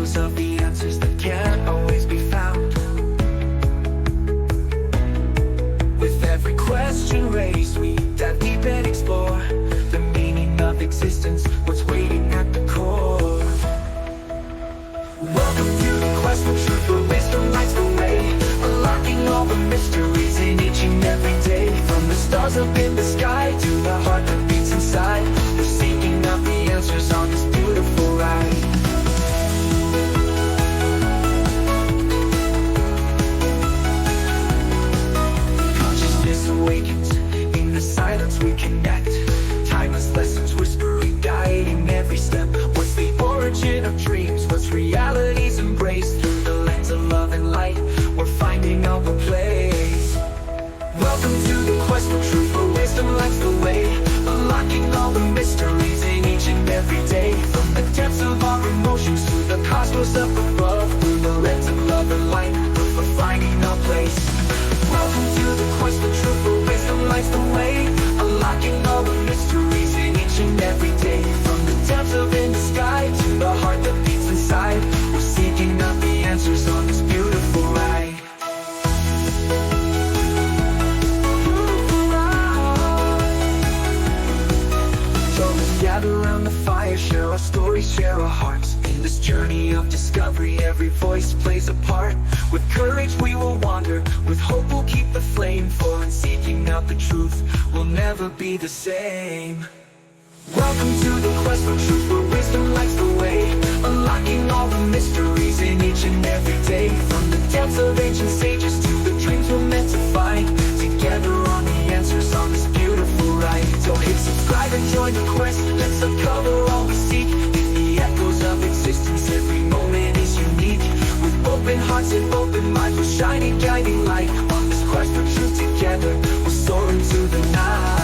echoes of the answers that can't always be found. With every question raised, we dive deep and explore the meaning of existence, what's waiting at the core. Welcome to the quest for truth, where wisdom lights the way, unlocking all the mysteries in each and every day. From the stars up in the sky to the heart that beats inside, we're seeking out the answers on this beautiful ride. Consciousness awakens, in the silence we connect. Timeless lessons whispering, guiding every step. What's the origin of dreams? What's reality's embrace? Through the lens of love and light, we're finding our place. Welcome to the quest for truth, where wisdom lights the way, unlocking all the mysteries in each and every day. From the depths of our emotions to the cosmos up above, through the lens of love and light, we're finding our place. Welcome to the quest for truth, where wisdom lights the way, unlocking all the mysteries in each and every day. From the depths of in the sky to the heart that beats inside, we're seeking out the answers on this beautiful ride. Gather around the fire, share our stories, share our hearts. In this journey of discovery, every voice plays a part. With courage we will wander, with hope we'll keep the flame. For in seeking out the truth, we'll never be the same. Welcome to the quest for truth, where wisdom lights the way, unlocking all the mysteries in each and every day. From the depths of ancient sages to the dreams we're meant to find, together on the answers on this beautiful ride. So hit subscribe and join the quest, let's uncover all we seek. In the echoes of existence, every moment is unique. With open hearts and open minds, we're shining, guiding light. On this quest for truth together, we'll soar into the night.